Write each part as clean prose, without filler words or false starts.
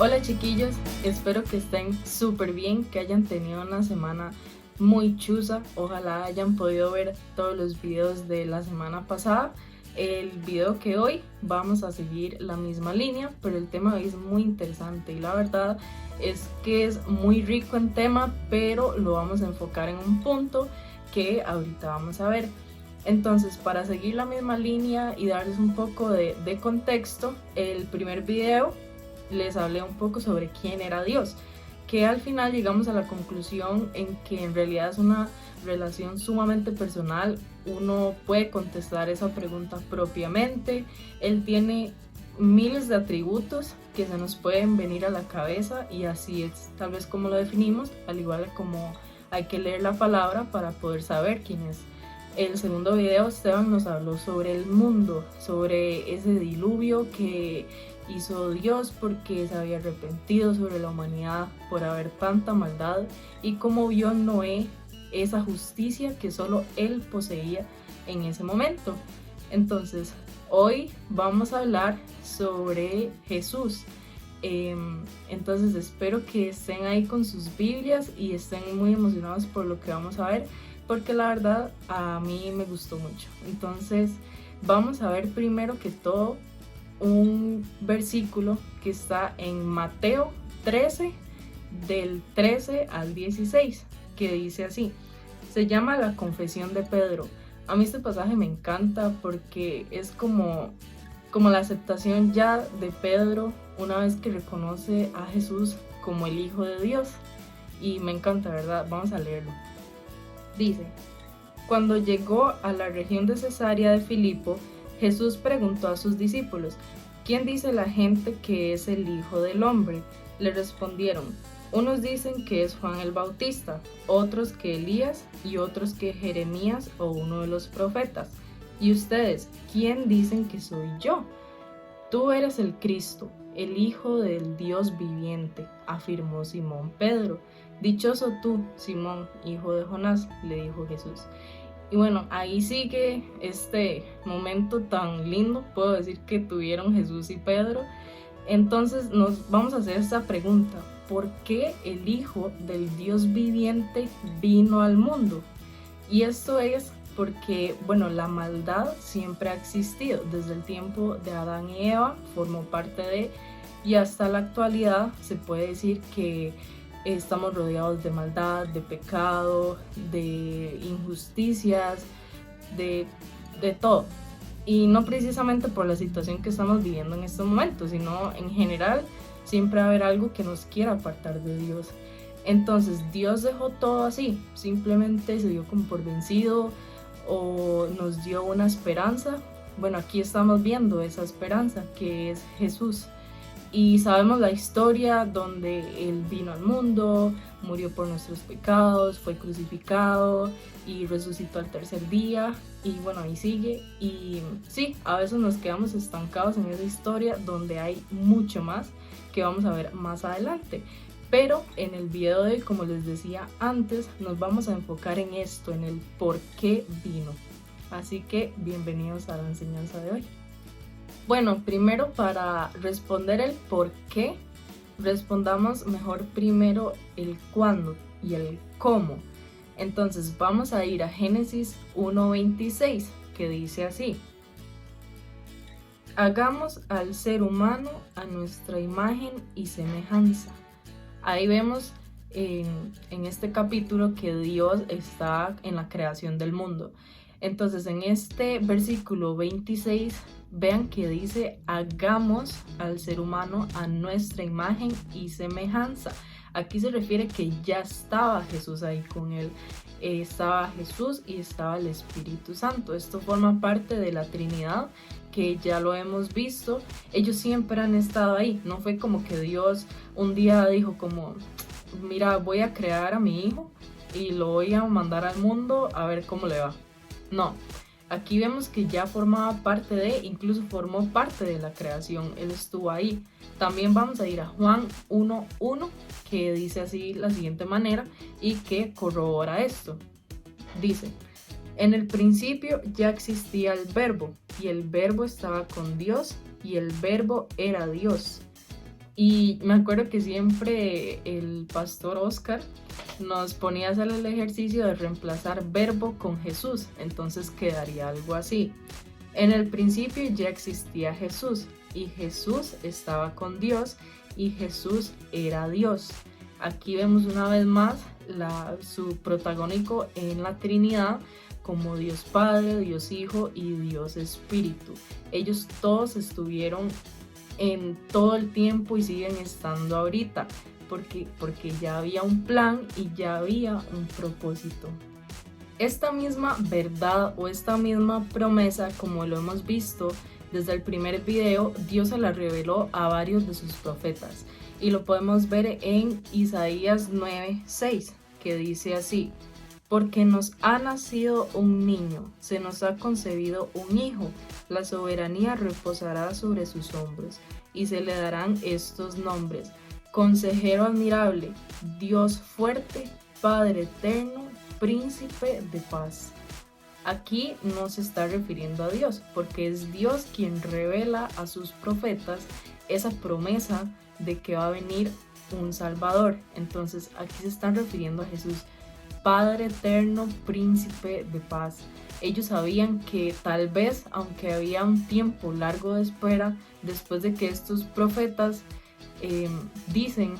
Hola chiquillos, espero que estén súper bien, que hayan tenido una semana muy chusa. Ojalá hayan podido ver todos los videos de la semana pasada. El video que hoy vamos a seguir la misma línea, pero el tema de hoy es muy interesante y la verdad es que es muy rico en tema, pero lo vamos a enfocar en un punto que ahorita vamos a ver. Entonces, para seguir la misma línea y darles un poco de contexto, el primer video les hablé un poco sobre quién era Dios, que al final llegamos a la conclusión en que en realidad es una relación sumamente personal. Uno puede contestar esa pregunta propiamente. Él tiene miles de atributos que se nos pueden venir a la cabeza y así es tal vez como lo definimos, al igual como hay que leer la palabra para poder saber quién es. El segundo video Esteban nos habló sobre el mundo, sobre ese diluvio que hizo Dios porque se había arrepentido sobre la humanidad por haber tanta maldad y cómo vio Noé esa justicia que solo él poseía en ese momento. Entonces, hoy vamos a hablar sobre Jesús. Entonces espero que estén ahí con sus Biblias y estén muy emocionados por lo que vamos a ver, porque la verdad a mí me gustó mucho. Entonces vamos a ver primero que todo un versículo que está en Mateo 13, del 13 al 16, que dice así. Se llama la confesión de Pedro. A mí este pasaje me encanta porque es como la aceptación ya de Pedro una vez que reconoce a Jesús como el Hijo de Dios. Y me encanta, ¿verdad? Vamos a leerlo. Dice: cuando llegó a la región de Cesarea de Filipo, Jesús preguntó a sus discípulos: ¿quién dice la gente que es el Hijo del Hombre? Le respondieron: unos dicen que es Juan el Bautista, otros que Elías y otros que Jeremías o uno de los profetas. ¿Y ustedes, quién dicen que soy yo? Tú eres el Cristo, el Hijo del Dios viviente, afirmó Simón Pedro. Dichoso tú, Simón, hijo de Jonás, le dijo Jesús. Y bueno, ahí sigue este momento tan lindo, puedo decir, que tuvieron Jesús y Pedro. Entonces nos vamos a hacer esta pregunta: ¿por qué el Hijo del Dios viviente vino al mundo? Y esto es porque, bueno, la maldad siempre ha existido. Desde el tiempo de Adán y Eva formó parte de, y hasta la actualidad se puede decir que estamos rodeados de maldad, de pecado, de injusticias, de todo. Y no precisamente por la situación que estamos viviendo en este momento, sino en general siempre va a haber algo que nos quiera apartar de Dios. Entonces Dios dejó todo así, simplemente se dio como por vencido o nos dio una esperanza. Bueno, aquí estamos viendo esa esperanza que es Jesús. Y sabemos la historia donde Él vino al mundo, murió por nuestros pecados, fue crucificado y resucitó al tercer día. Y bueno, ahí sigue. Y sí, a veces nos quedamos estancados en esa historia donde hay mucho más que vamos a ver más adelante. Pero en el video de hoy, como les decía antes, nos vamos a enfocar en esto, en el por qué vino. Así que bienvenidos a la enseñanza de hoy. Bueno, primero para responder el por qué, respondamos mejor primero el cuándo y el cómo. Entonces vamos a ir a Génesis 1:26, que dice así: hagamos al ser humano a nuestra imagen y semejanza. Ahí vemos en este capítulo que Dios está en la creación del mundo. Entonces en este versículo 26 vean que dice: hagamos al ser humano a nuestra imagen y semejanza. Aquí se refiere que ya estaba Jesús ahí con él. Estaba Jesús y estaba el Espíritu Santo. Esto forma parte de la Trinidad, que ya lo hemos visto. Ellos siempre han estado ahí. No fue como que Dios un día dijo como: mira, voy a crear a mi hijo y lo voy a mandar al mundo a ver cómo le va. No, aquí vemos que ya formaba parte de, incluso formó parte de la creación. Él estuvo ahí. También vamos a ir a Juan 1:1, que dice así la siguiente manera y que corrobora esto. Dice: en el principio ya existía el verbo, y el verbo estaba con Dios, y el verbo era Dios. Y me acuerdo que siempre el pastor Oscar nos ponía a hacer el ejercicio de reemplazar verbo con Jesús, entonces quedaría algo así. En el principio ya existía Jesús y Jesús estaba con Dios y Jesús era Dios. Aquí vemos una vez más su protagónico en la Trinidad como Dios Padre, Dios Hijo y Dios Espíritu. Ellos todos estuvieron en todo el tiempo y siguen estando ahorita, porque ya había un plan y ya había un propósito. Esta misma verdad o esta misma promesa, como lo hemos visto desde el primer video, Dios se la reveló a varios de sus profetas y lo podemos ver en Isaías 9:6, que dice así: porque nos ha nacido un niño, se nos ha concebido un hijo, la soberanía reposará sobre sus hombros, y se le darán estos nombres: Consejero admirable, Dios fuerte, Padre eterno, Príncipe de paz. Aquí no se está refiriendo a Dios, porque es Dios quien revela a sus profetas esa promesa de que va a venir un Salvador. Entonces aquí se están refiriendo a Jesús, Padre eterno, Príncipe de paz. Ellos sabían que tal vez, aunque había un tiempo largo de espera, después de que estos profetas dicen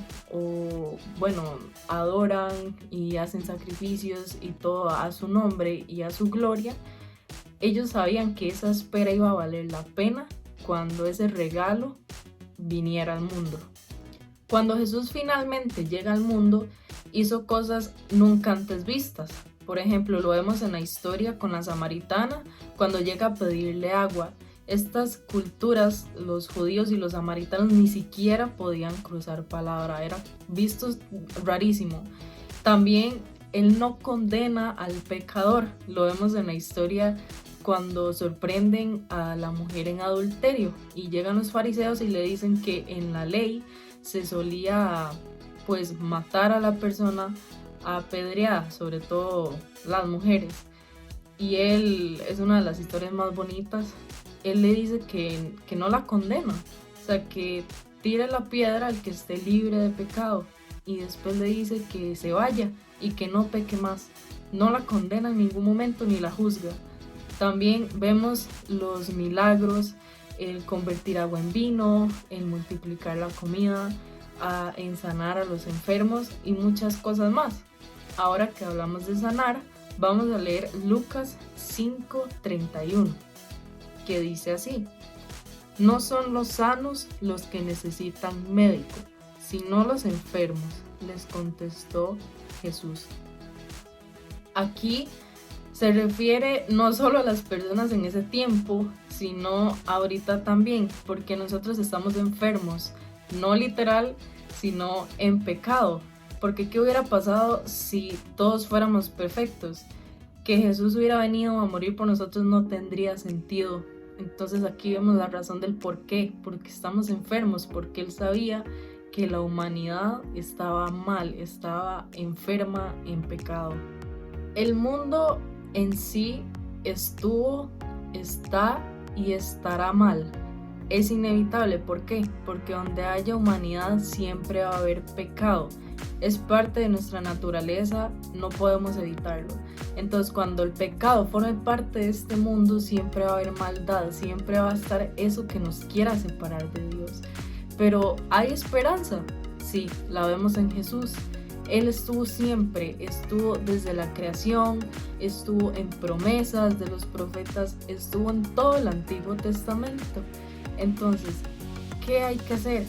adoran y hacen sacrificios y todo a su nombre y a su gloria, ellos sabían que esa espera iba a valer la pena cuando ese regalo viniera al mundo. Cuando Jesús finalmente llega al mundo, hizo cosas nunca antes vistas. Por ejemplo, lo vemos en la historia con la samaritana cuando llega a pedirle agua. Estas culturas, los judíos y los samaritanos, ni siquiera podían cruzar palabra, era visto rarísimo. También él no condena al pecador, lo vemos en la historia cuando sorprenden a la mujer en adulterio y llegan los fariseos y le dicen que en la ley se solía matar a la persona a pedradas, sobre todo las mujeres. Y él, es una de las historias más bonitas, él le dice que no la condena, o sea, que tire la piedra al que esté libre de pecado, y después le dice que se vaya y que no peque más. No la condena en ningún momento ni la juzga. También vemos los milagros, el convertir agua en vino, el multiplicar la comida, en sanar a los enfermos y muchas cosas más. Ahora que hablamos de sanar, vamos a leer Lucas 5:31, que dice así: no son los sanos los que necesitan médico, sino los enfermos, les contestó Jesús. Aquí se refiere no solo a las personas en ese tiempo, sino ahorita también, porque nosotros estamos enfermos, no literal, sino en pecado. Porque ¿qué hubiera pasado si todos fuéramos perfectos? Que Jesús hubiera venido a morir por nosotros no tendría sentido. Entonces aquí vemos la razón del por qué, porque estamos enfermos, porque Él sabía que la humanidad estaba mal, estaba enferma en pecado. El mundo en sí estuvo, está y estará mal. Es inevitable, ¿por qué? Porque donde haya humanidad siempre va a haber pecado. Es parte de nuestra naturaleza, no podemos evitarlo. Entonces, cuando el pecado forme parte de este mundo, siempre va a haber maldad, siempre va a estar eso que nos quiera separar de Dios. Pero hay esperanza, sí, la vemos en Jesús. Él estuvo siempre, estuvo desde la creación, estuvo en promesas de los profetas, estuvo en todo el Antiguo Testamento. Entonces, ¿qué hay que hacer?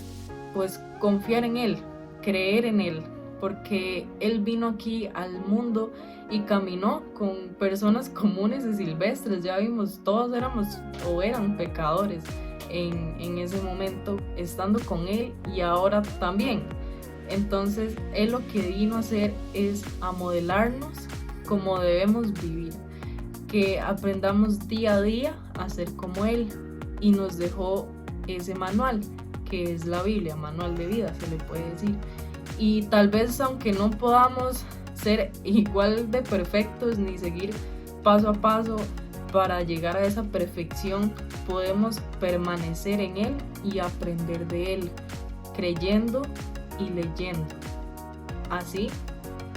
Pues confiar en Él, creer en Él, porque Él vino aquí al mundo y caminó con personas comunes y silvestres. Ya vimos, todos éramos o eran pecadores en ese momento, estando con Él y ahora también. Entonces, Él lo que vino a hacer es a modelarnos como debemos vivir, que aprendamos día a día a ser como Él, y nos dejó ese manual, que es la Biblia, manual de vida, se le puede decir. Y tal vez, aunque no podamos ser igual de perfectos ni seguir paso a paso para llegar a esa perfección, podemos permanecer en Él y aprender de Él. creyendo y leyendo. Así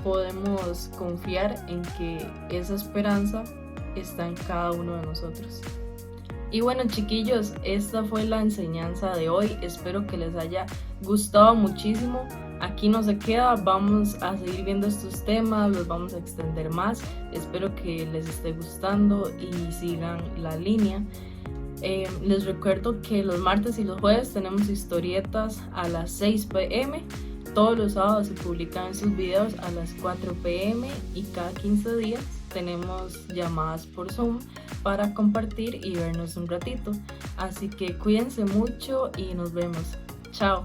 podemos confiar en que esa esperanza está en cada uno de nosotros. Y bueno, chiquillos, esta fue la enseñanza de hoy. Espero que les haya gustado muchísimo. Aquí no se queda, vamos a seguir viendo estos temas, los vamos a extender más. Espero que les esté gustando y sigan la línea. Les recuerdo que los martes y los jueves tenemos historietas a las 6 p.m. Todos los sábados se publican sus videos a las 4 p.m. y cada 15 días tenemos llamadas por Zoom para compartir y vernos un ratito. Así que cuídense mucho y nos vemos. Chao.